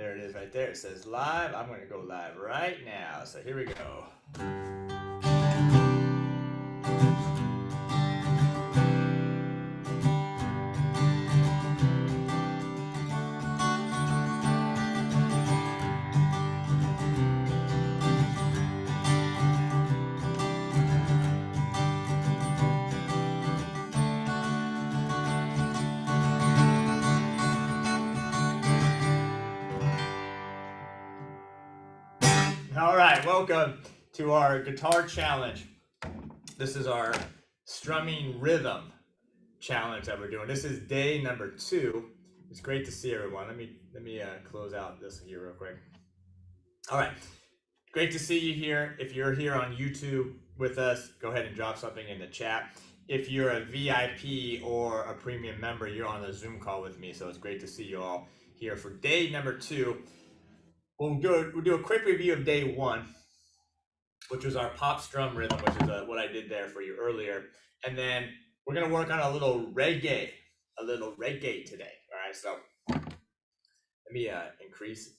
There it is right there. It says live. I'm going to go live right now. So here we go. All right, welcome to our guitar challenge. This is our strumming rhythm challenge that we're doing. This is day number 2. It's great to see everyone. Let me close out this here real quick. All right, great to see you here. If you're here on YouTube with us, go ahead and drop something in the chat. If you're a VIP or a premium member, you're on a Zoom call with me, so it's great to see you all here for day number 2. We'll do a quick review of day 1, which was our pop strum rhythm, which is what I did there for you earlier. And then we're going to work on a little reggae today. All right, so let me increase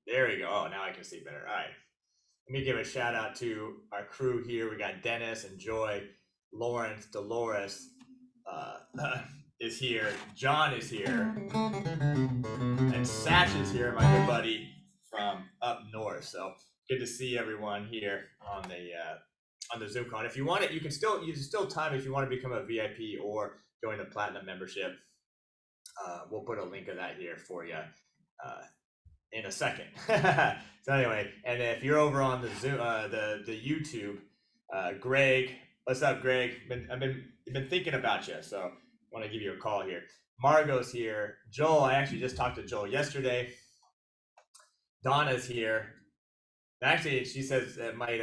there we go. Oh, now I can see better. All right. Let me give a shout out to our crew here. We got Dennis and Joy, Lawrence, Dolores is here. John is here. And Satch is here, my good buddy from up north. So good to see everyone here on the Zoom call. And if you want it, you can still time if you want to become a VIP or join the platinum membership. We'll put a link of that here for you in a second. So anyway, and if you're over on the Zoom, the YouTube, Greg, what's up, Greg? I've been thinking about you, so I want to give you a call here. Margot's here. Joel, I actually just talked to Joel yesterday. Donna's here. Actually, she says it might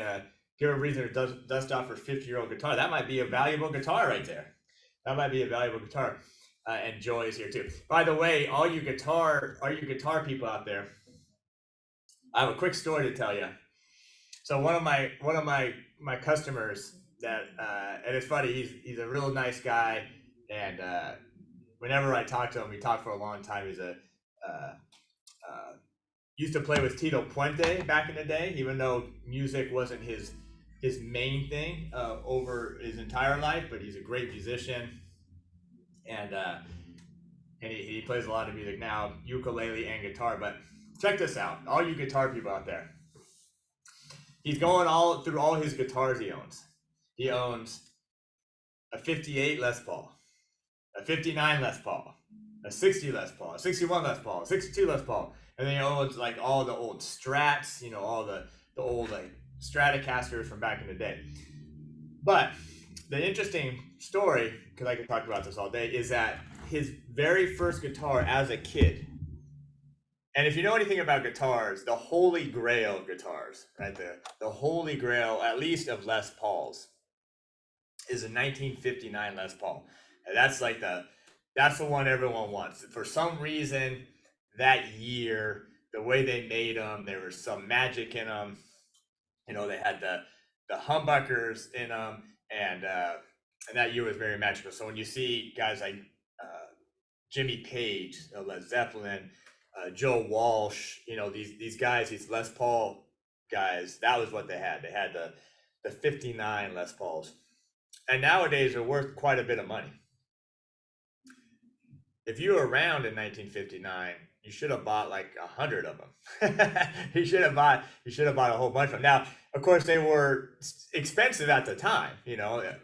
give her a reason to dust off her 50-year-old guitar. That might be a valuable guitar right there. That might be a valuable guitar. And Joy is here too. By the way, all you guitar people out there, I have a quick story to tell you. So one of my customers that and it's funny, he's a real nice guy, and whenever I talk to him, we talk for a long time. He's a used to play with Tito Puente back in the day, even though music wasn't his main thing over his entire life, but he's a great musician, and he plays a lot of music now, ukulele and guitar. But check this out, all you guitar people out there. He's going all through all his guitars he owns. He owns a 58 Les Paul, a 59 Les Paul, a 60 Les Paul, a 61 Les Paul, a 62 Les Paul, and then he owns like all the old Strats, all the old like Stratocasters from back in the day. But the interesting story, because I could talk about this all day, is that his very first guitar as a kid, and if you know anything about guitars, the holy grail of guitars, right? The holy grail, at least of Les Pauls, is a 1959 Les Paul. And that's like that's the one everyone wants. For some reason, that year, the way they made them, there was some magic in them. They had the humbuckers in them, and that year was very magical. So when you see guys like Jimmy Page, Led Zeppelin, Joe Walsh, these guys, these Les Paul guys, that was what they had. They had the 59 Les Pauls. And nowadays they're worth quite a bit of money. If you were around in 1959, you should have bought like 100 of them. you should have bought a whole bunch of them. Now, of course, they were expensive at the time,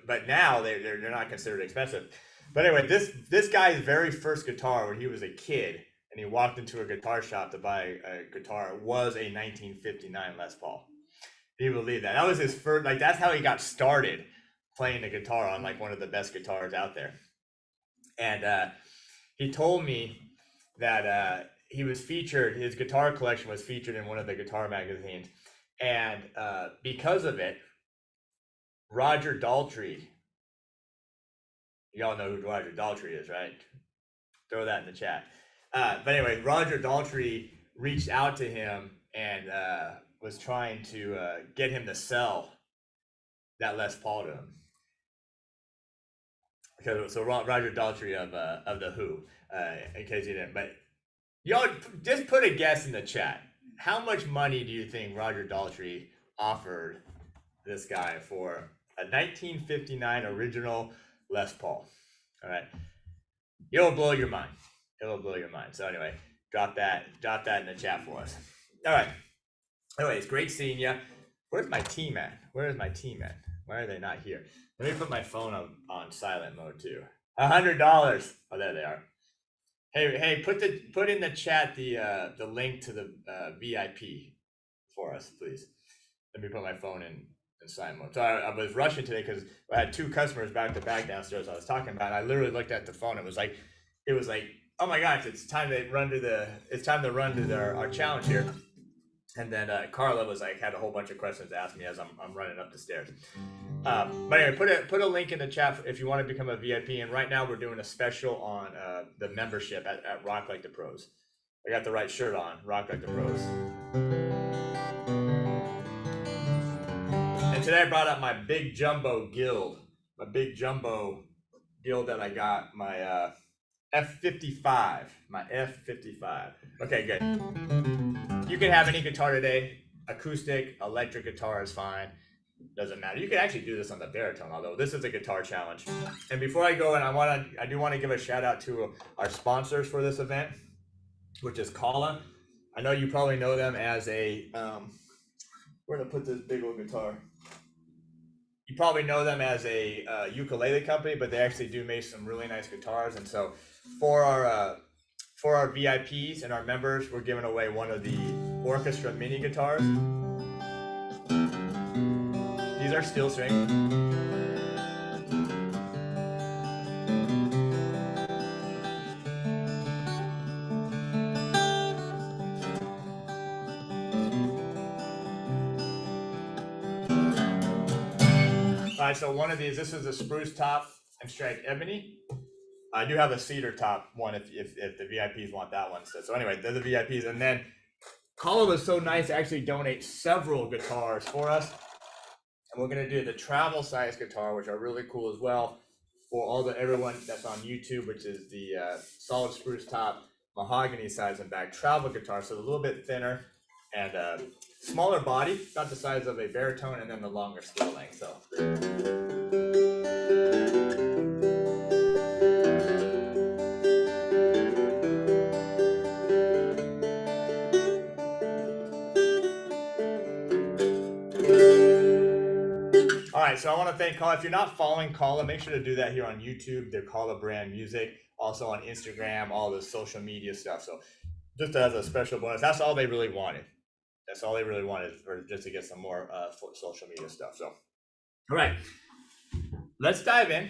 but now they're not considered expensive. But anyway, this guy's very first guitar when he was a kid and he walked into a guitar shop to buy a guitar was a 1959 Les Paul. Can you believe that? That was his first, like that's how he got started playing the guitar on like one of the best guitars out there. And he told me that he was featured, his guitar collection was featured in one of the guitar magazines. And because of it, Roger Daltrey, y'all know who Roger Daltrey is, right? Throw that in the chat. But anyway, Roger Daltrey reached out to him and was trying to get him to sell that Les Paul to him. So Roger Daltrey of the Who, in case you didn't, but Y'all just put a guess in the chat. How much money do you think Roger Daltrey offered this guy for a 1959 original Les Paul? All right, it'll blow your mind. It'll blow your mind. So anyway, drop that in the chat for us. All right. Anyways, great seeing you. Where's my team at? Where is my team at? Why are they not here? Let me put my phone on silent mode too. $100. Oh, there they are. Hey, put in the chat the link to the VIP for us, please. Let me put my phone in silent mode. So I was rushing today because I had 2 customers back to back downstairs I was talking about. And I literally looked at the phone. It was like, oh my gosh, it's time to run to our challenge here. And then Carla was like, had a whole bunch of questions to ask me as I'm running up the stairs. But anyway, put a link in the chat if you want to become a VIP. And right now we're doing a special on the membership at Rock Like the Pros. I got the right shirt on, Rock Like the Pros. And today I brought up my big jumbo guild, that I got, my F55, my F55. Okay, good. You can have any guitar today. Acoustic, electric guitar is fine. Doesn't matter. You can actually do this on the baritone, although this is a guitar challenge. And before I go in, I do want to give a shout out to our sponsors for this event, which is Kala. I know you probably know them as a where to put this big old guitar. You probably know them as a ukulele company, but they actually do make some really nice guitars. And so for our VIPs and our members, we're giving away one of the orchestra mini guitars. These are steel string. All right, so one of these, this is a spruce top and striped ebony. I do have a cedar top one if the VIPs want that one. So anyway, they're the VIPs. And then Kala was so nice to actually donate several guitars for us. And we're gonna do the travel size guitar, which are really cool as well, for everyone that's on YouTube, which is the solid spruce top, mahogany size and back travel guitar. So a little bit thinner and smaller body, about the size of a baritone, and then the longer scale length. So. All right, so I want to thank Kala. If you're not following Kala, make sure to do that here on YouTube. They're Kala Brand Music, also on Instagram, all the social media stuff. So just as a special bonus, that's all they really wanted. That's all they really wanted, for just to get some more social media stuff. So, all right, let's dive in.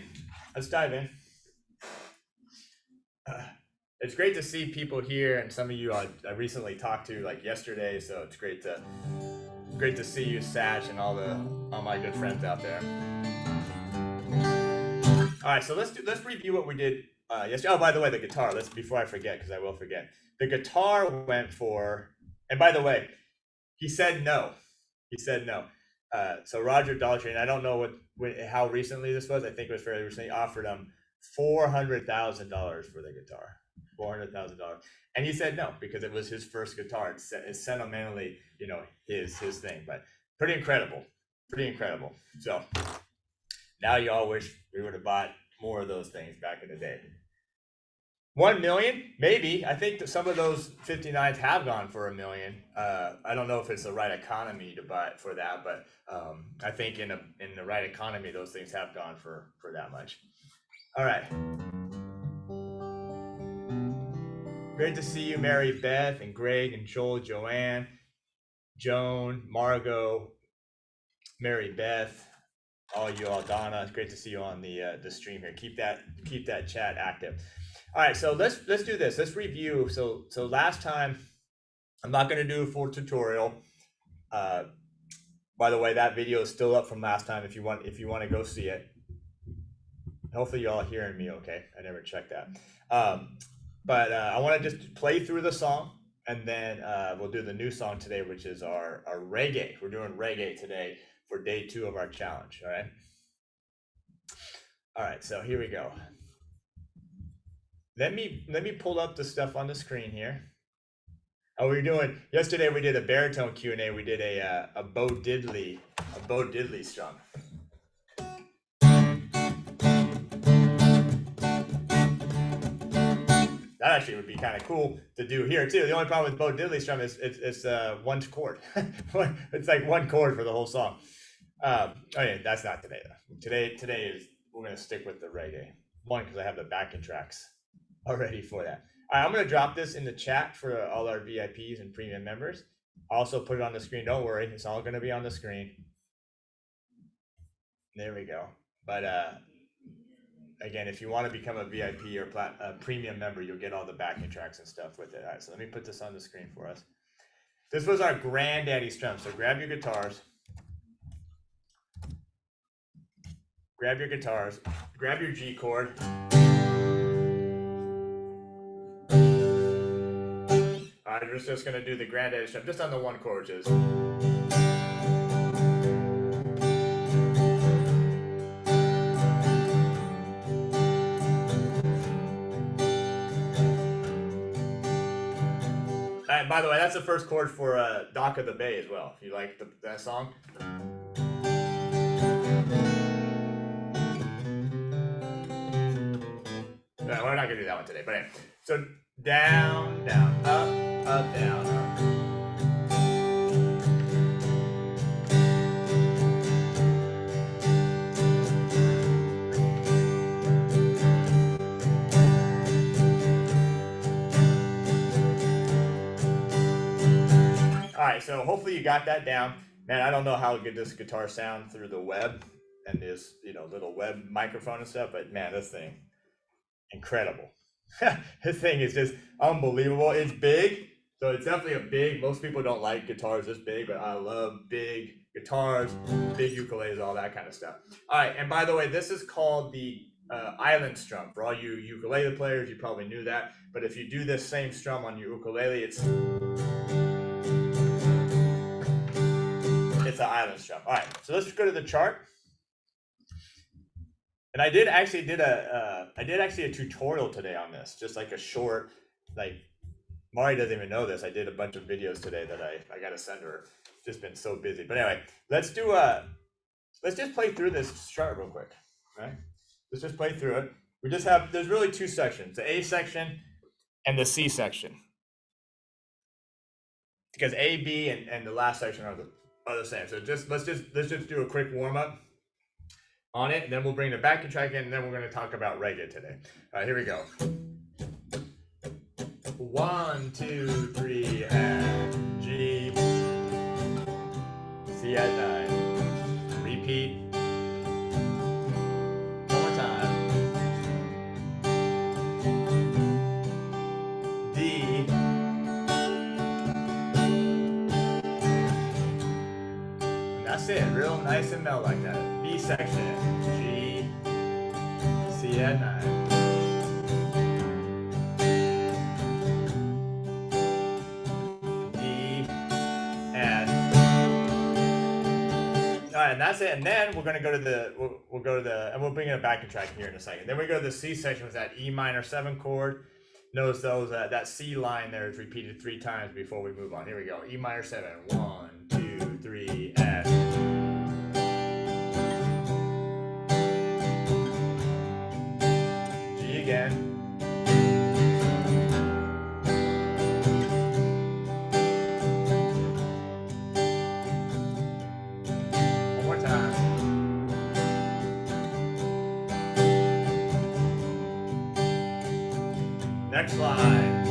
It's great to see people here, and some of you I recently talked to like yesterday. So it's great to see you, Satch, and all my good friends out there. All right, so let's review what we did yesterday. Oh, by the way, the guitar. Before I forget, because I will forget. The guitar went for, and by the way, he said no. So Roger Daltrey, and I don't know how recently this was. I think it was fairly recently. Offered him $400,000 for the guitar. $400,000, and he said no because it was his first guitar. It's sentimentally, his thing, but pretty incredible. So now you all wish we would have bought more of those things back in the day. 1 million, maybe. I think that some of those 59s have gone for $1 million. I don't know if it's the right economy to buy it for that, but I think in the right economy, those things have gone for that much. All right. Great to see you, Mary Beth and Greg and Joel, Joanne, Joan, Margot, Mary Beth, all you all, Donna. It's great to see you on the stream here. Keep that chat active. All right, so let's do this. Let's review. So last time, I'm not going to do a full tutorial. By the way, that video is still up from last time. If you want to go see it. Hopefully you all hearing me okay. I never checked that. But I want to just play through the song, and then we'll do the new song today, which is our reggae. We're doing reggae today for day 2 of our challenge. All right. So here we go. Let me pull up the stuff on the screen here. Oh, we're doing, yesterday we did a baritone Q&A. We did a Bo Diddley strum. That actually would be kind of cool to do here too. The only problem with Bo Diddley strum is it's one chord. It's like one chord for the whole song. Oh yeah, that's not today though. Today is, we're gonna stick with the reggae. One, because I have the backing tracks already for that. All right, I'm gonna drop this in the chat for all our VIPs and premium members. I'll also put it on the screen. Don't worry, it's all gonna be on the screen. There we go. But again, if you want to become a VIP or a premium member, you'll get all the backing tracks and stuff with it. All right, so let me put this on the screen for us. This was our granddaddy strum. So grab your guitars. Grab your guitars. Grab your G chord. All right, we're just going to do the granddaddy strum just on the one chord, which is. And by the way, that's the first chord for Dock of the Bay as well. If you like that song. No, we're not gonna do that one today. But anyway, so down, down, up, down, up. All right, so hopefully you got that down. Man, I don't know how good this guitar sounds through the web and this, little web microphone and stuff, but man, this thing, incredible. This thing is just unbelievable. It's big, so it's definitely a big. Most people don't like guitars this big, but I love big guitars, big ukuleles, all that kind of stuff. All right, and by the way, this is called the island strum. For all you ukulele players, you probably knew that, but if you do this same strum on your ukulele, it's an island strum. All right, so let's go to the chart. And I did actually a tutorial today on this, just like a short, like Mari doesn't even know this. I did a bunch of videos today that I got to send her. Just been so busy. But anyway, let's just play through this chart real quick. Right? Let's just play through it. There's really two sections, the A section and the C section. Because A, B, and the last section are the same. So let's just do a quick warm up on it, and then we'll bring the backing track in, and then we're going to talk about reggae today. All right, here we go. 1, 2, 3, and G, C at 9. Repeat. One more time. D. And that's it. Real nice and mellow like that. B section. G, C at 9. And that's it. And then we're going to go to and we'll bring in a backing track here in a second. Then we go to the C section with that E minor 7 chord. Notice that C line there is repeated 3 times before we move on. Here we go. E minor 7. 1, 2, 3, F. G again. Next line.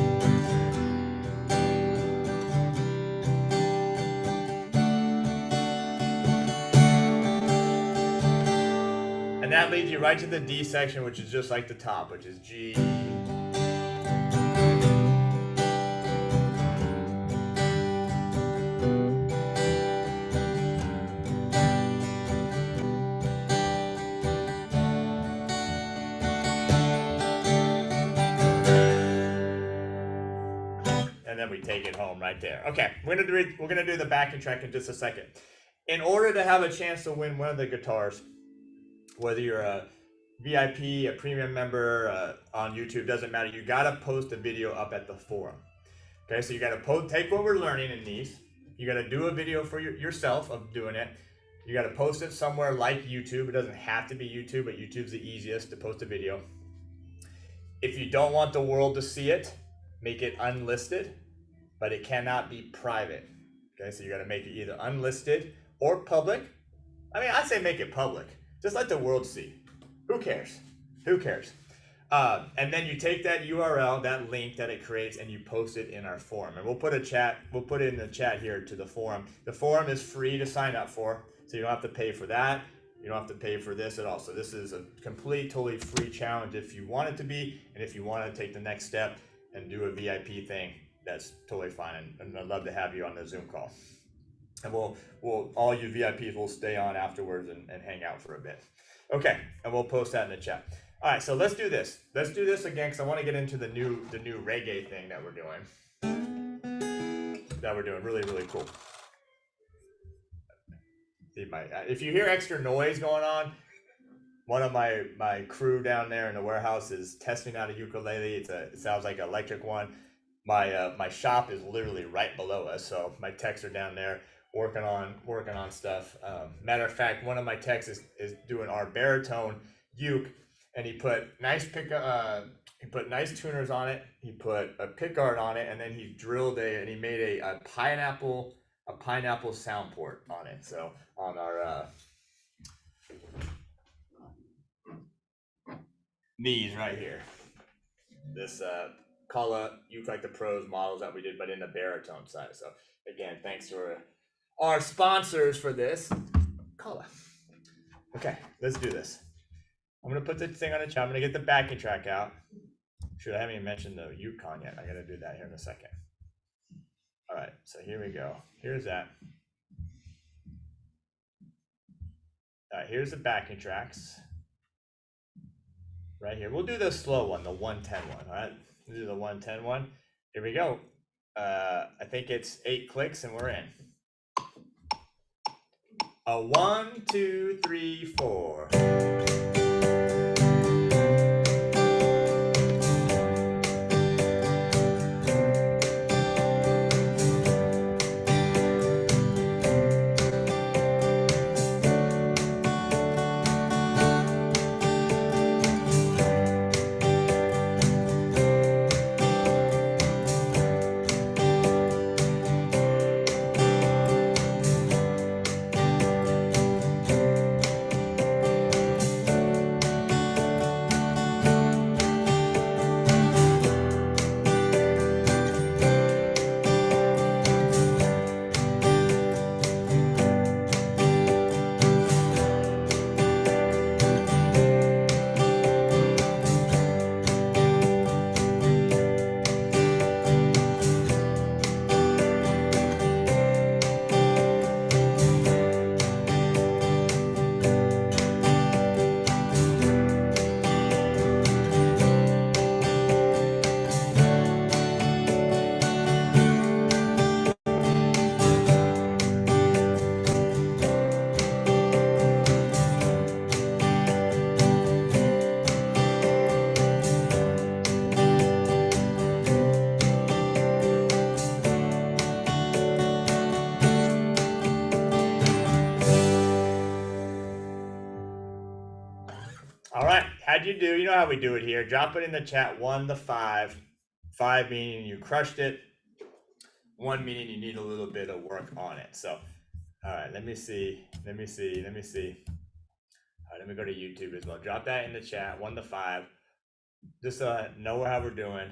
And that leads you right to the D section, which is just like the top, which is G. And then we take it home right there. Okay, we're gonna do the backing track in just a second. In order to have a chance to win one of the guitars, whether you're a VIP, a premium member on YouTube, doesn't matter. You gotta post a video up at the forum. Okay, so you got to take what we're learning in these. You got to do a video for yourself of doing it. You got to post it somewhere like YouTube. It doesn't have to be YouTube, but YouTube's the easiest to post a video. If you don't want the world to see it, make it unlisted, but it cannot be private. Okay, so you got to make it either unlisted or public. I mean, I'd say make it public. Just let the world see. Who cares? Who cares? And then you take that URL, that link that it creates, and you post it in our forum. And we'll put it in the chat here to the forum. The forum is free to sign up for, so you don't have to pay for that. You don't have to pay for this at all. So this is a totally free challenge if you want it to be, and if you want to take the next step and do a VIP thing, that's totally fine. And I'd love to have you on the Zoom call. And we'll all you VIPs will stay on afterwards and hang out for a bit. Okay, and we'll post that in the chat. All right, so let's do this. Let's do this again because I want to get into the new reggae thing that we're doing. Really, really cool. See if you hear extra noise going on, one of my crew down there in the warehouse is testing out a ukulele. It sounds like an electric one. My shop is literally right below us, so my techs are down there working on stuff. Matter of fact, one of my techs is doing our baritone uke, and he put nice tuners on it. He put a pickguard on it, and then he drilled and he made a pineapple sound port on it. So on our these right here, this Kala Uke Like the Pros models that we did, but in the baritone side. So again, thanks to our sponsors for this, Kala. Okay, let's do this. I'm gonna put this thing on the chat. I'm gonna get the backing track out. Shoot, I haven't even mentioned the Yukon yet. I gotta do that here in a second. All right, so here we go. Here's that. All right, here's the backing tracks. Right here. We'll do the slow one, the 110 one. All right, we'll do the 110 one. Here we go. I think it's 8 clicks and we're in. A 1, 2, 3, 4. All right, how'd you do? You know how we do it here. Drop it in the chat, 1 to 5. 5 meaning you crushed it. 1 meaning you need a little bit of work on it. So, all right, let me see. All right, let me go to YouTube as well. Drop that in the chat, 1 to 5. Just know how we're doing.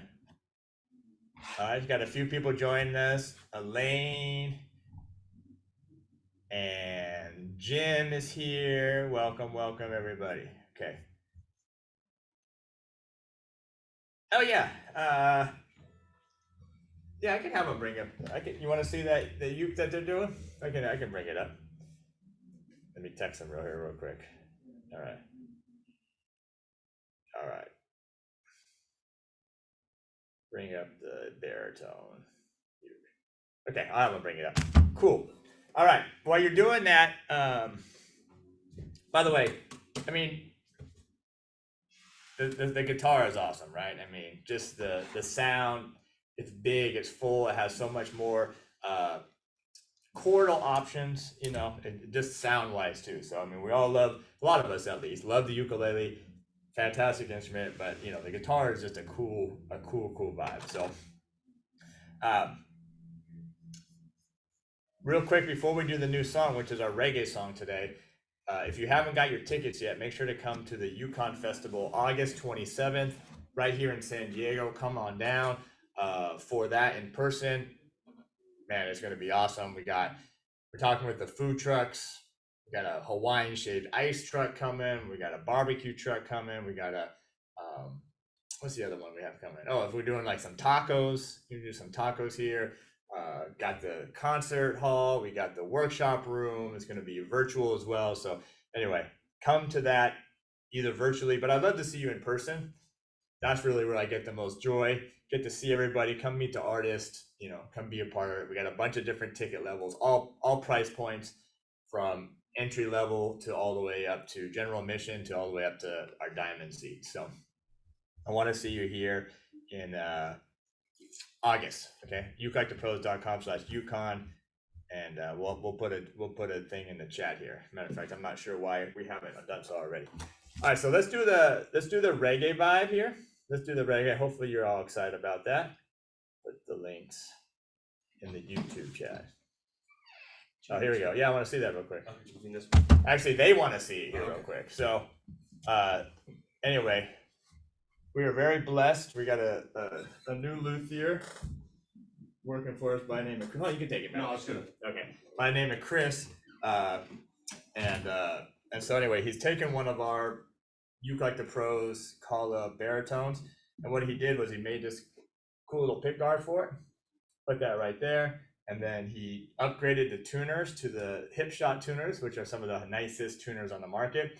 All right, got a few people joining us. Elaine and Jim is here. Welcome, everybody. Okay. Oh yeah. Yeah, I can have them bring up. You want to see the uke that they're doing? I can bring it up. Let me text them real quick. All right. Bring up the baritone uke. Okay, I'm gonna bring it up. Cool. All right. While you're doing that, by the way, I mean, the guitar is awesome, right? I mean, just the sound. it's big, it's full, it has so much more chordal options, you know, just sound wise too. So I mean, we all love, a lot of us at least, love the ukulele. Fantastic instrument, but you know, the guitar is just a cool vibe. So real quick before we do the new song, which is our reggae song today, if you haven't got your tickets yet, make sure to come to the Yukon Festival August 27th right here in San Diego. Come on down for that in person. Man, it's going to be awesome. We're talking with the food trucks. We got a Hawaiian shaved ice truck coming. We got a barbecue truck coming. We got a what's the other one we have coming? Oh, if we're doing like some tacos, you can do some tacos here. Got the concert hall. We got the workshop room. It's going to be virtual as well. So anyway, come to that either virtually, but I'd love to see you in person. That's really where I get the most joy. Get to see everybody, come meet the artist, you know, come be a part of it. We got a bunch of different ticket levels, all price points from entry level to all the way up to general admission to all the way up to our diamond seats. So I want to see you here in August. Okay, rocklikethepros.com/Yukon, and we'll put a thing in the chat here. Matter of fact, I'm not sure why we haven't done so already. All right, so let's do the reggae vibe here. Let's do the reggae. Hopefully you're all excited about that. Put the links in the YouTube chat. Oh, here we go. Yeah, I want to see that real quick. Actually, they want to see it here real quick. So anyway, we are very blessed. We got a new luthier working for us by the name of Chris. Oh, you can take it, man. No, it's good. Okay. By the name of Chris. And so anyway, he's taken one of our Uke Like the Pros Kala baritones, and what he did was he made this cool little pick guard for it. Put that right there, and then he upgraded the tuners to the hip shot tuners, which are some of the nicest tuners on the market.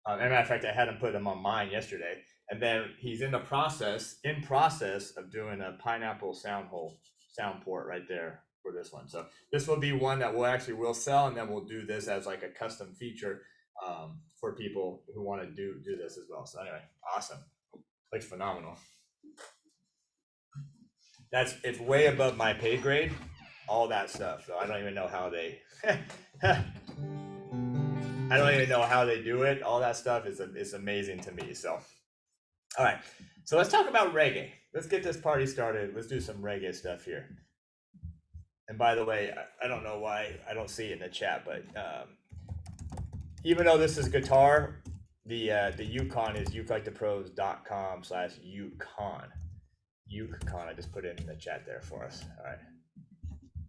As a matter of fact, I had him put them on mine yesterday, and then he's in process of doing a pineapple sound port right there for this one. So this will be one that we'll sell, and then we'll do this as like a custom feature for people who want to do this as well. So anyway, awesome, looks phenomenal. It's way above my pay grade, all that stuff. So I don't even know how they I don't even know how they do it. All that stuff is amazing to me. So all right, so let's talk about reggae. Let's get this party started. Let's do some reggae stuff here. And by the way, I don't know why I don't see it in the chat, but even though this is guitar, the Yukon is ukelikethepros.com/Yukon. Yukon, I just put it in the chat there for us. All right,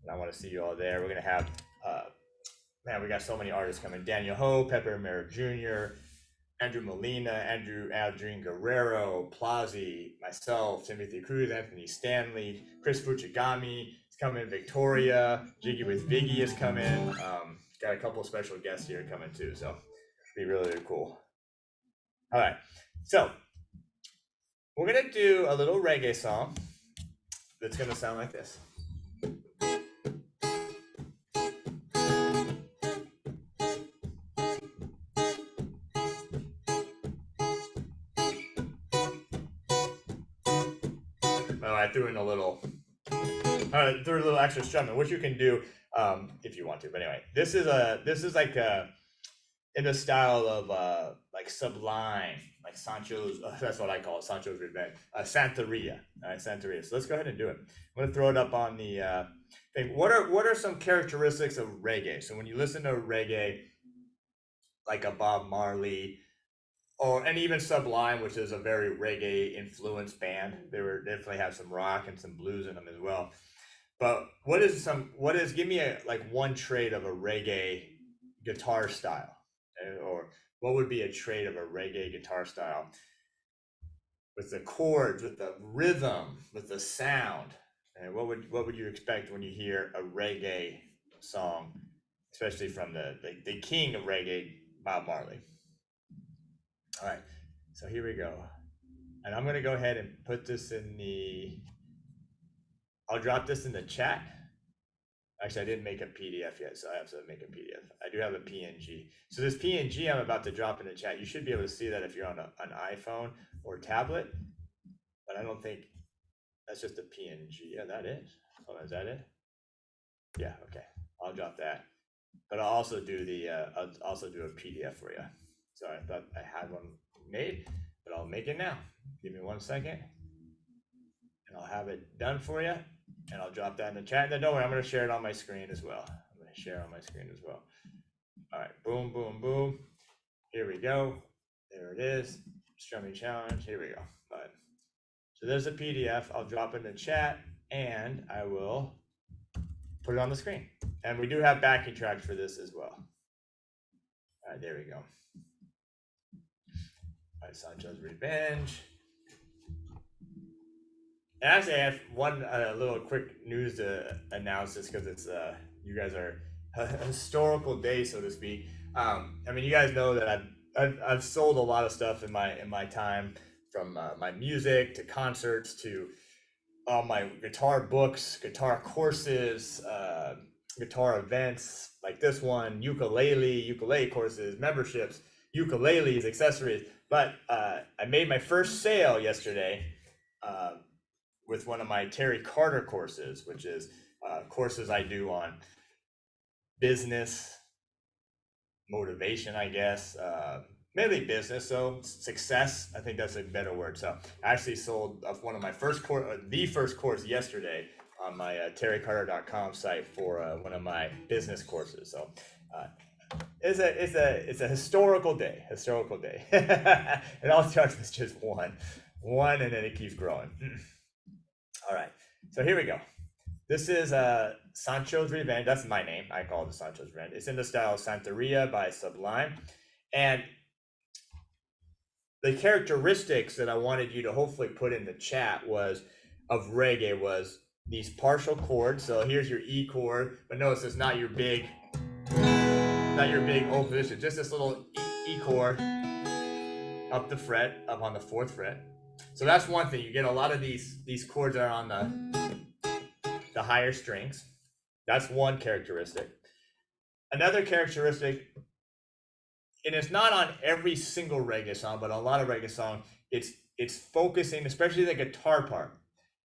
and I want to see you all there. We're gonna have man, we got so many artists coming: Daniel Ho, Pepe Romero Jr., Andrew Molina, Adrian Guerrero, Plazi, myself, Timothy Cruz, Anthony Stanley, Chris Fuchigami is coming, Victoria, Jiggy with Viggy is coming. Got a couple special guests here coming too, so be really, really cool. All right, so we're gonna do a little reggae song that's gonna sound like this. I threw in a little extra strumming, which you can do if you want to. But anyway, this is like in the style of like Sublime, like Sancho's. That's what I call it, Sancho's Revenge. Santeria, Santeria. So let's go ahead and do it. I'm gonna throw it up on the thing. What are some characteristics of reggae? So when you listen to reggae, like a Bob Marley, and even Sublime, which is a very reggae influenced band. They definitely have some rock and some blues in them as well. But give me one trait of a reggae guitar style, or what would be a trait of a reggae guitar style with the chords, with the rhythm, with the sound? And what would you expect when you hear a reggae song, especially from the king of reggae, Bob Marley? All right, so here we go. And I'm gonna go ahead and put this I'll drop this in the chat. Actually, I didn't make a PDF yet, so I have to make a PDF. I do have a PNG. So this PNG I'm about to drop in the chat, you should be able to see that if you're on an iPhone or tablet, but I don't think That's just a PNG. Yeah, that is. Oh, is that it? Yeah, okay. I'll drop that. But I'll also do I'll also do a PDF for you. So I thought I had one made, but I'll make it now. Give me 1 second, and I'll have it done for you, and I'll drop that in the chat. And then don't worry, I'm going to share it on my screen as well. I'm going to share on my screen as well. All right, boom, boom, boom. Here we go. There it is. Strumming challenge. Here we go. All right. So there's a PDF. I'll drop it in the chat, and I will put it on the screen. And we do have backing tracks for this as well. All right, there we go. All right, Sancho's Revenge. And actually, I have one little quick news to announce this because it's you guys are a historical day, so to speak. I mean, you guys know that I've sold a lot of stuff in my time, from my music to concerts to my guitar books, guitar courses, guitar events like this one, ukulele courses, memberships, ukuleles, accessories. But I made my first sale yesterday with one of my Terry Carter courses, which is courses I do on business, motivation, I guess, mainly business. So success, I think that's a better word. So I actually sold one of my first course, the first course yesterday on my terrycarter.com site for one of my business courses. So it's a historical day, and all it starts with just one, and then it keeps growing. All right, so here we go. This is Sancho's Revenge. That's my name. I call it the Sancho's Revenge. It's in the style Santeria by Sublime. And the characteristics that I wanted you to hopefully put in the chat of reggae was these partial chords. So here's your E chord, but notice it's not your big O position, just this little E chord up the fret, up on the 4th fret. So that's one thing. You get a lot of these chords that are on the higher strings. That's one characteristic. Another characteristic, and it's not on every single reggae song, but a lot of reggae songs, it's focusing, especially the guitar part,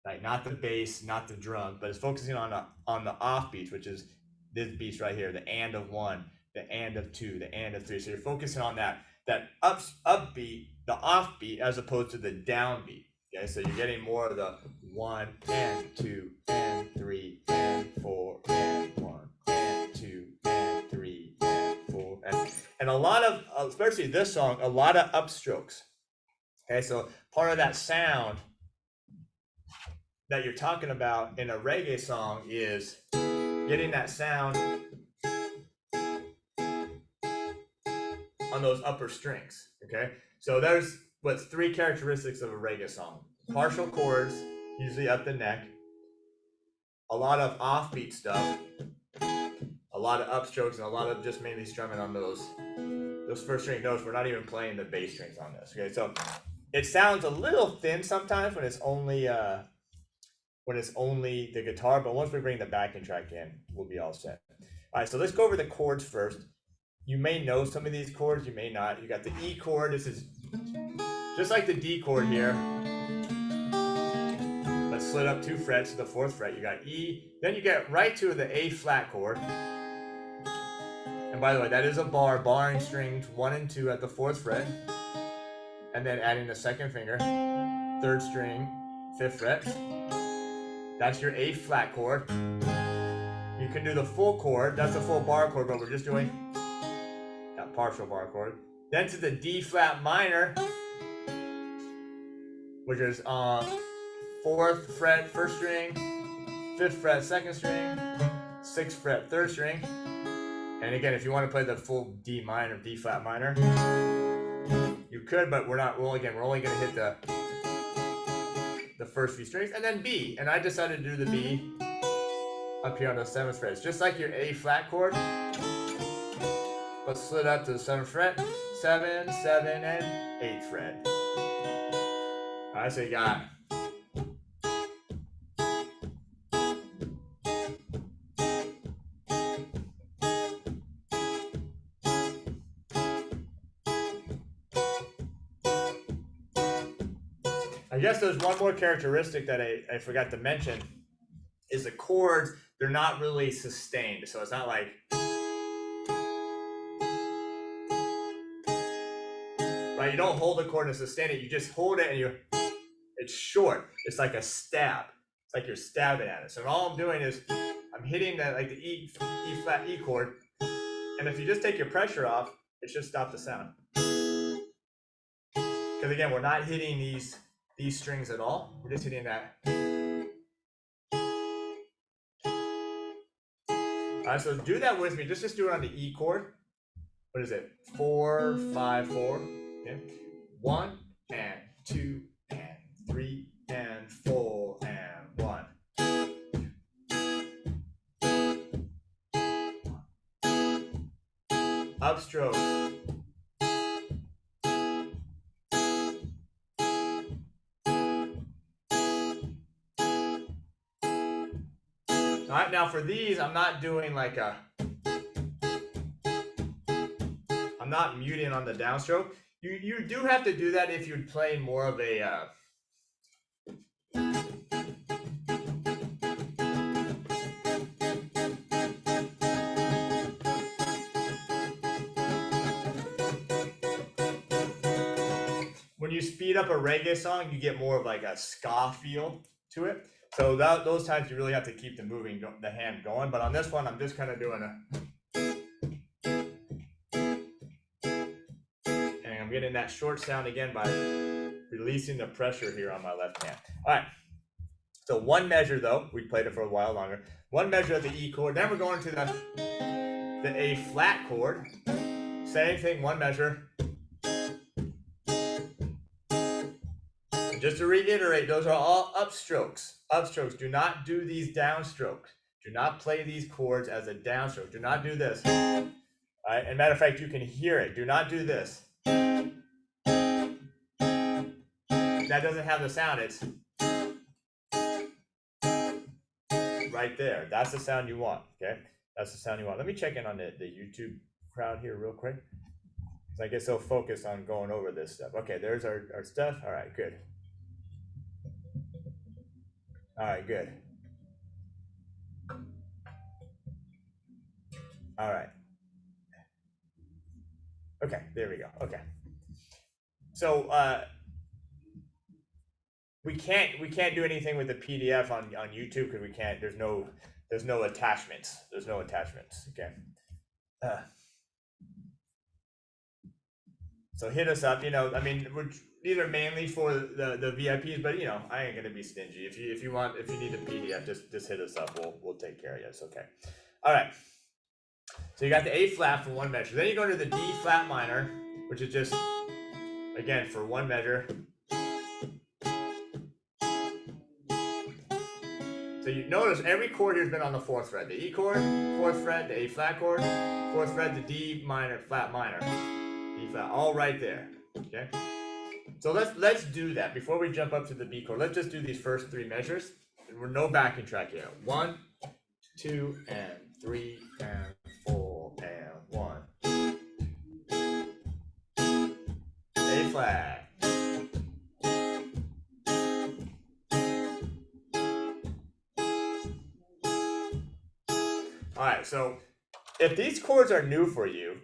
like not the bass, not the drum, but it's focusing on the off beats, which is this beats right here, the and of 1, the and of 2, the and of 3. So you're focusing on that upbeat, the offbeat, as opposed to the downbeat. Okay, so you're getting more of the 1 and 2 and 3 and 4 and 1 and 2 and 3 and 4 and a lot of, especially this song, a lot of upstrokes. Okay, so part of that sound that you're talking about in a reggae song is getting that sound on those upper strings. Okay, so there's what's 3 characteristics of a reggae song: partial chords, usually up the neck, a lot of offbeat stuff, a lot of upstrokes, and a lot of just mainly strumming on those first string notes. We're not even playing the bass strings on this. Okay, so it sounds a little thin sometimes when it's only the guitar, but once we bring the backing track in, we'll be all set. All right, so let's go over the chords first. You may know some of these chords, you may not. You got the E chord. This is just like the D chord here, but slid up 2 frets to the 4th fret. You got E, then you get right to the A flat chord. And by the way, that is a barring strings 1 and 2 at the 4th fret, and then adding the 2nd finger, 3rd string, 5th fret. That's your A flat chord. You can do the full chord. That's the full bar chord, but we're just doing that partial bar chord. Then to the D flat minor, which is 4th fret 1st string, 5th fret 2nd string, 6th fret 3rd string. And again, if you want to play the full D minor, D flat minor, you could, but we're only going to hit the first few strings, and then B. And I decided to do the B up here on the 7th fret. It's just like your A flat chord, but slid up to the 7th fret, 7, 7, and 8th fret. All right, so you got I guess there's one more characteristic that I forgot to mention is the chords, they're not really sustained. So it's not like, right? You don't hold the chord and sustain it. You just hold it and it's short. It's like a stab. It's like you're stabbing at it. So all I'm doing is I'm hitting the E flat E chord. And if you just take your pressure off, it should stop the sound. Because again, we're not hitting these strings at all. We're just hitting that. All right, so do that with me. Just do it on the E chord. What is it? 4, 5, 4. Okay. 1 and 2 and 3 and 4 and 1. Upstroke. All right, now for these, I'm not doing like I'm not muting on the downstroke. You do have to do that if you're playing more of a when you speed up a reggae song, you get more of like a ska feel to it. So those times you really have to keep the hand going. But on this one, I'm just kind of doing and I'm getting that short sound again by releasing the pressure here on my left hand. All right. So one measure though, we played it for a while longer. One measure of the E chord. Then we're going to the A flat chord. Same thing, one measure. Just to reiterate, those are all upstrokes. Upstrokes. Do not do these downstrokes. Do not play these chords as a downstroke. Do not do this. All right. And matter of fact, you can hear it. Do not do this. That doesn't have the sound. It's right there. That's the sound you want. Okay. That's the sound you want. Let me check in on the YouTube crowd here real quick. Because I get so focused on going over this stuff. Okay. There's our stuff. All right. Good. All right, good. All right. Okay, there we go. Okay. So we can't do anything with the PDF on YouTube because we can't. There's no attachments. There's no attachments. Okay. So hit us up. You know, I mean, these are mainly for the VIPs, but you know, I ain't gonna be stingy. If you need a PDF, just hit us up. We'll take care of you. It's okay. All right. So you got the A flat for one measure. Then you go to the D flat minor, which is just again for one measure. So you notice every chord here has been on the fourth fret. The E chord, fourth fret, the A flat chord, fourth fret, the D minor, flat minor, D flat, all right there. Okay. So let's do that before we jump up to the B chord. Let's just do these first three measures. We're no backing track here. 1, 2, and 3, and 4, and 1. A flat. All right, so if these chords are new for you,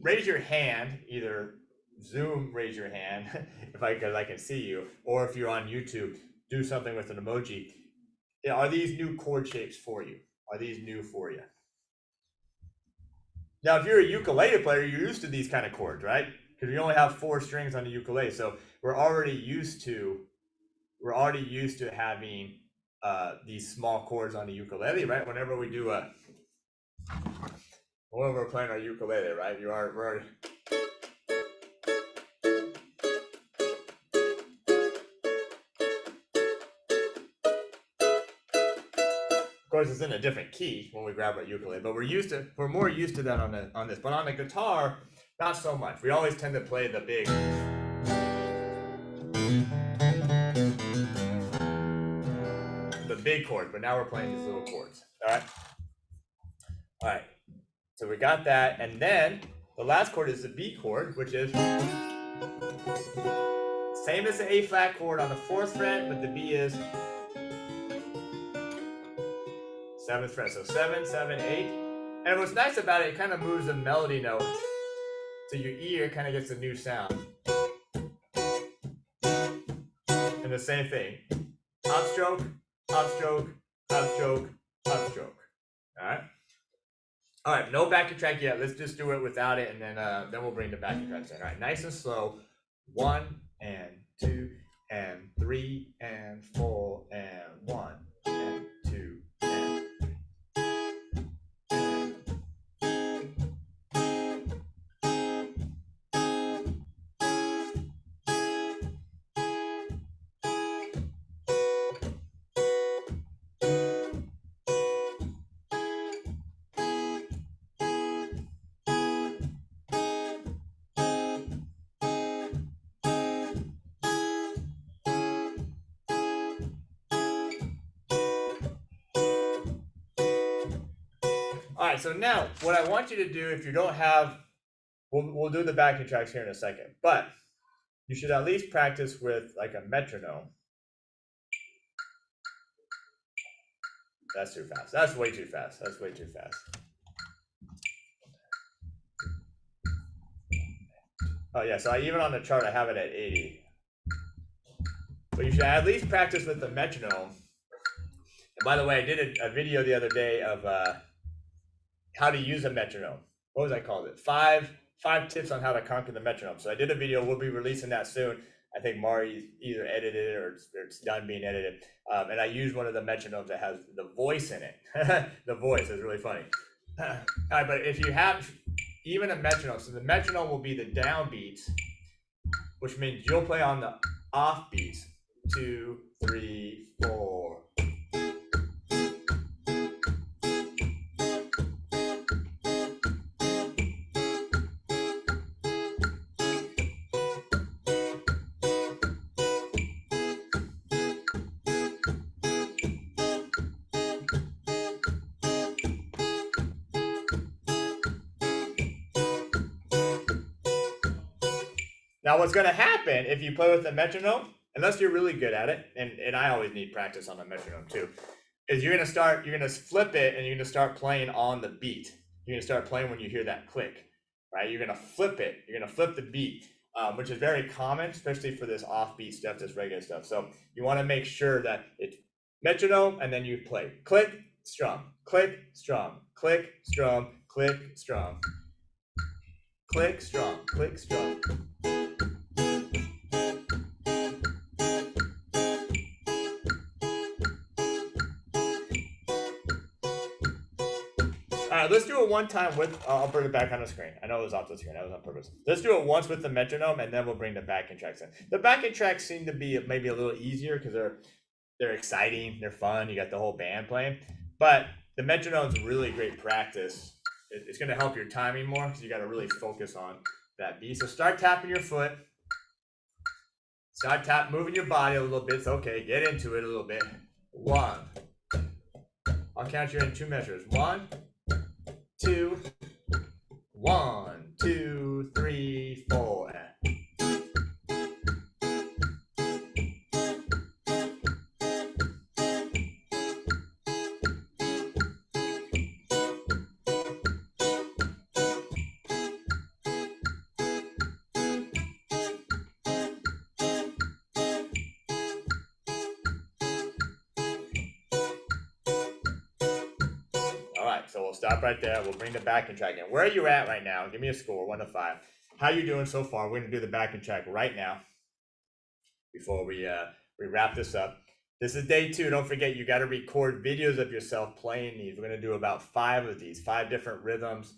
raise your hand, either Zoom, raise your hand, because I can see you, or if you're on YouTube, do something with an emoji. Are these new chord shapes for you? Are these new for you? Now, if you're a ukulele player, you're used to these kind of chords, right? Because we only have 4 strings on the ukulele, so we're already used to having these small chords on the ukulele, right? Whenever we do when we're playing our ukulele, right? We're already. Of course, it's in a different key when we grab our ukulele, but we're more used to that on this. But on the guitar, not so much. We always tend to play the big. The big chord, but now we're playing these little chords. All right. So we got that, and then the last chord is the B chord, which is Same as the A flat chord on the 4th fret, but the B is 7th fret. So 7, 7, 8. And what's nice about it, it kind of moves the melody note. So your ear kind of gets a new sound. And the same thing. Upstroke, upstroke, upstroke, upstroke. All right, no backing track yet. Let's just do it without it, and then we'll bring the backing tracks in. All right, nice and slow. 1 and 2 and 3 and 4 and 1 and 2 and. All right, so now what I want you to do, if you don't have, we'll do the backing tracks here in a second, but you should at least practice with like a metronome. That's too fast. That's way too fast. That's way too fast. Oh yeah, so even on the chart I have it at 80. But you should at least practice with the metronome. And by the way, I did a video the other day of how to use a metronome. What was I called it? Five tips on how to conquer the metronome. So I did a video. We'll be releasing that soon. I think Mari either edited it or it's done being edited. And I used one of the metronomes that has the voice in it. The voice is really funny. All right, but if you have even a metronome, so the metronome will be the downbeats, which means you'll play on the off beats. 2, 3, 4. Now what's going to happen if you play with the metronome, unless you're really good at it, and I always need practice on the metronome too, is you're going to flip it and you're going to start playing on the beat. You're going to start playing when you hear that click, right? You're going to flip it. You're going to flip the beat, which is very common, especially for this offbeat stuff, this reggae stuff. So you want to make sure that it's metronome and then you play click, strum, click, strum, click, strum, click, strum, click, strum, click, strum. All right, let's do it one time with, I'll bring it back on the screen. I know it was off the screen, that was on purpose. Let's do it once with the metronome and then we'll bring the backing tracks in. The backing tracks seem to be maybe a little easier because they're exciting, they're fun, you got the whole band playing. But the metronome's really great practice. It's gonna help your timing more because you gotta really focus on that beat. So start tapping your foot. Start moving your body a little bit. It's okay, get into it a little bit. 1. I'll count you in 2 measures. 1, 2, 1, 2, 3, 4. So we'll stop right there. We'll bring the backing track in. Where are you at right now? Give me a score, 1 to 5. How you doing so far? We're gonna do the backing track right now before we wrap this up. This is day 2. Don't forget, you got to record videos of yourself playing these. We're gonna do about 5 of these, 5 different rhythms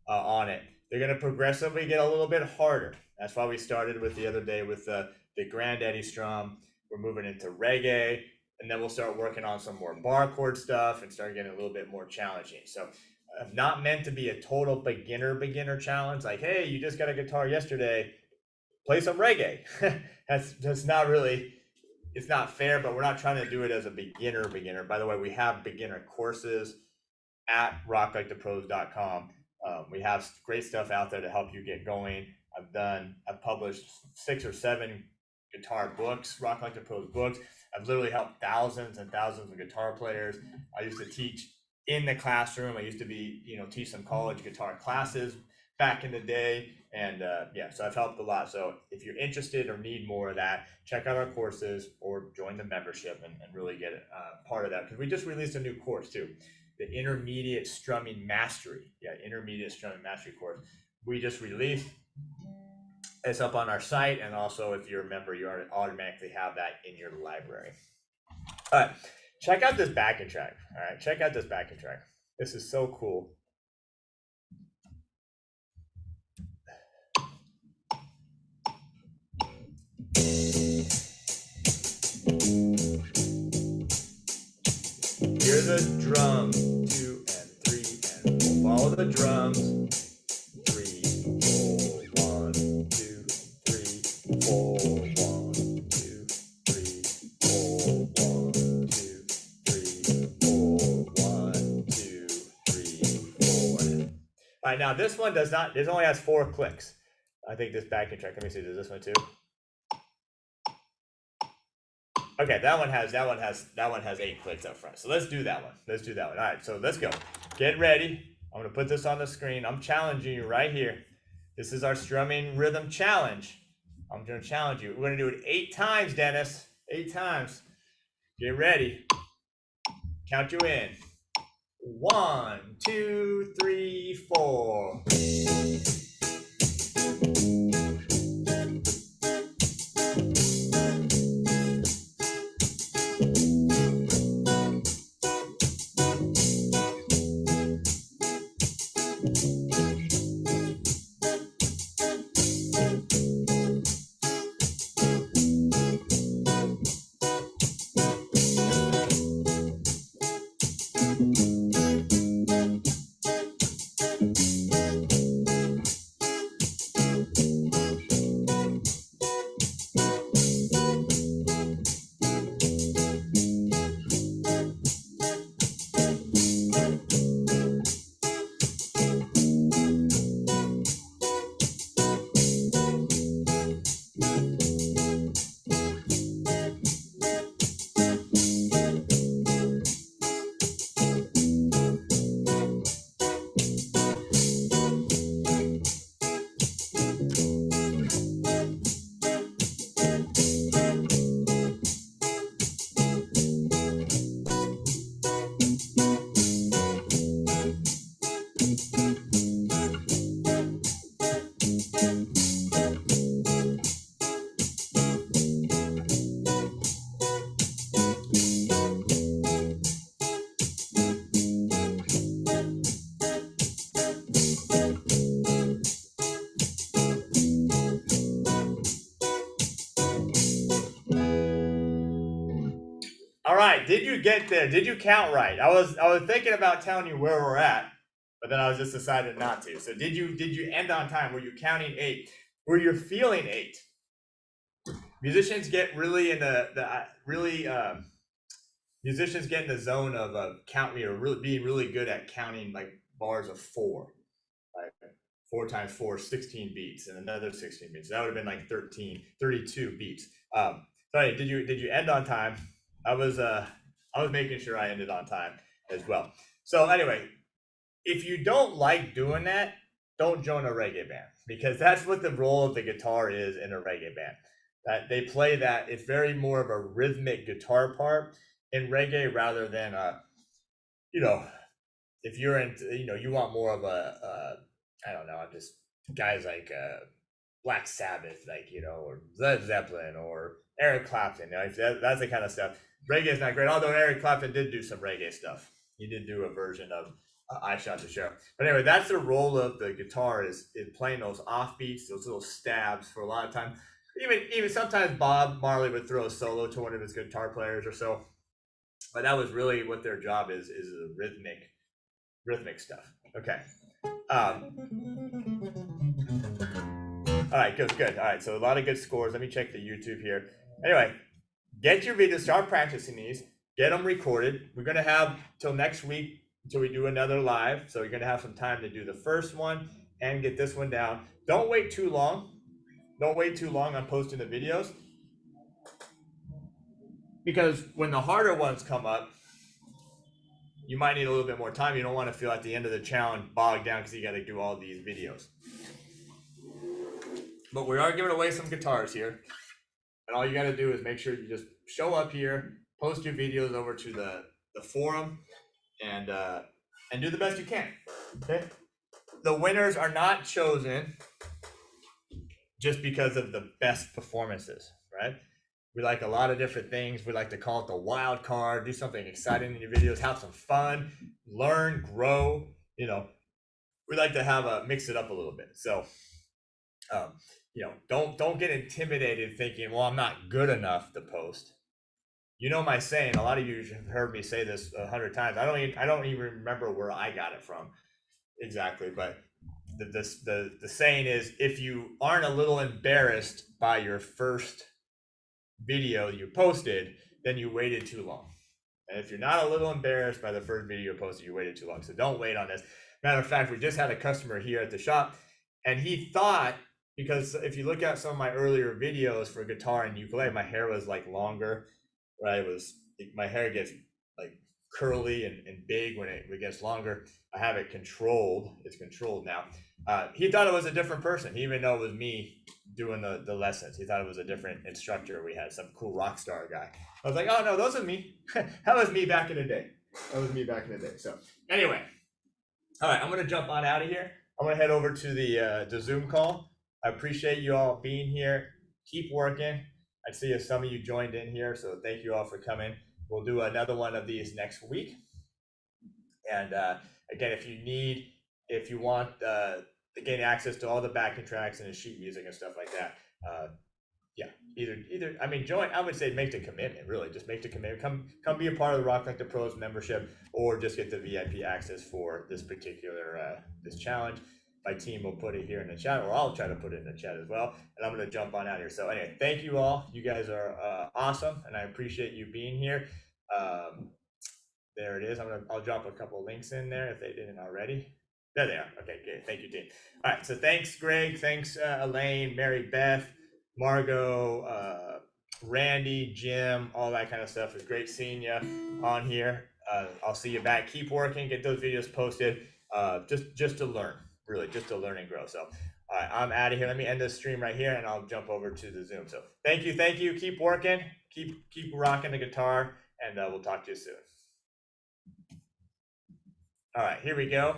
on it. They're gonna progressively get a little bit harder. That's why we started with the other day with the granddaddy strum. We're moving into reggae. And then we'll start working on some more bar chord stuff and start getting a little bit more challenging. So not meant to be a total beginner challenge. Like, hey, you just got a guitar yesterday, play some reggae. That's not really, it's not fair, but we're not trying to do it as a beginner. By the way, we have beginner courses at rocklikethepros.com. We have great stuff out there to help you get going. I've published 6 or 7 guitar books, Rock Like the Pros books. I've literally helped thousands and thousands of guitar players. I used to teach in the classroom. I used to be, teach some college guitar classes back in the day. And yeah, so I've helped a lot. So if you're interested or need more of that, check out our courses or join the membership and really get part of that. Because we just released a new course too, the Intermediate Strumming Mastery. Yeah, Intermediate Strumming Mastery course. We just released. It's up on our site, and also if you're a member, you automatically have that in your library. All right, check out this backing track. All right, check out this backing track. This is so cool. Hear the drum, 2 and 3 and 4. Follow the drums, 3, 4, 1, 2, 3, 4, 1, 2, 3, 4, 1, 2, 3, 4, 1, 2, 3, 4. All right, now this one does not. This only has 4 clicks. I think this backing track. Let me see. Does this one too? Okay, that one has 8 clicks up front. So let's do that one. All right, so let's go. Get ready. I'm gonna put this on the screen. I'm challenging you right here. This is our strumming rhythm challenge. I'm gonna challenge you. We're gonna do it 8 times, Dennis. 8 times. Get ready. Count you in. 1, 2, 3, 4. All right, did you get there? Did you count right? I was thinking about telling you where we're at, but then I was just decided not to. So did you end on time? Were you counting 8? Were you feeling 8? Musicians get really in musicians get in the zone of counting or really being really good at counting like bars of 4. Right? 4 times 4, 16 beats, and another 16 beats. That would have been like 32 beats. Sorry, did you end on time? I was making sure I ended on time as well. So anyway, if you don't like doing that, don't join a reggae band, because that's what the role of the guitar is in a reggae band. That they play that. It's very more of a rhythmic guitar part in reggae rather than if you're into, you want more of a I don't know, just guys like Black Sabbath, or Led Zeppelin or Eric Clapton. That's the kind of stuff. Reggae is not great, although Eric Clapton did do some reggae stuff. He did do a version of I Shot the Show. But anyway, that's the role of the guitar is playing those offbeats, those little stabs for a lot of time. Even sometimes Bob Marley would throw a solo to one of his guitar players or so. But that was really what their job is the rhythmic stuff. Okay. All right, good. All right, so a lot of good scores. Let me check the YouTube here. Anyway, get your videos, start practicing these, get them recorded. We're gonna have till next week until we do another live. So you're gonna have some time to do the first one and get this one down. Don't wait too long. Don't wait too long on posting the videos. because when the harder ones come up, you might need a little bit more time. You don't want to feel at the end of the challenge bogged down because you got to do all these videos. But we are giving away some guitars here. And all you got to do is make sure you just show up here, post your videos over to the forum, and do the best you can. Okay? The winners are not chosen just because of the best performances, right? We like a lot of different things. We like to call it the wild card, do something exciting in your videos, have some fun, learn, grow. You know, we like to have mix it up a little bit. So, you know, don't get intimidated thinking, well, I'm not good enough to post. You know my saying. A lot of you have heard me say this 100 times. I don't even remember where I got it from exactly, but the saying is, if you aren't a little embarrassed by your first video you posted, then you waited too long. And if you're not a little embarrassed by the first video you posted, you waited too long. So don't wait on this. Matter of fact, we just had a customer here at the shop, and he thought, because if you look at some of my earlier videos for guitar and ukulele, my hair was like longer, right? It was, my hair gets like curly and big when it gets longer. I have it controlled. It's controlled now. He thought it was a different person. He even know it was me doing the lessons. He thought it was a different instructor. We had some cool rock star guy. I was like, oh no, those are me. That was me back in the day. So anyway, all right, I'm gonna jump on out of here. I'm gonna head over to the Zoom call. I appreciate you all being here. Keep working. I see some of you joined in here, so thank you all for coming. We'll do another one of these next week. And again, if you want to gain access to all the backing tracks and the sheet music and stuff like that, yeah, either I mean, join. I would say make the commitment. Really, just make the commitment. Come be a part of the Rock Like the Pros membership, or just get the VIP access for this particular this challenge. My team will put it here in the chat, or I'll try to put it in the chat as well. And I'm going to jump on out here. So anyway, thank you all. You guys are awesome, and I appreciate you being here. There it is. I'll drop a couple links in there if they didn't already. There they are. Okay, good. Thank you, team. All right. So thanks, Greg. Thanks, Elaine, Mary Beth, Margot, Randy, Jim, all that kind of stuff. It's great seeing you on here. I'll see you back. Keep working. Get those videos posted. Just to learn, really, just to learn and grow. So, all right, I'm out of here. Let me end this stream right here, and I'll jump over to the Zoom. So, thank you. Keep working. Keep rocking the guitar, and we'll talk to you soon. All right, here we go.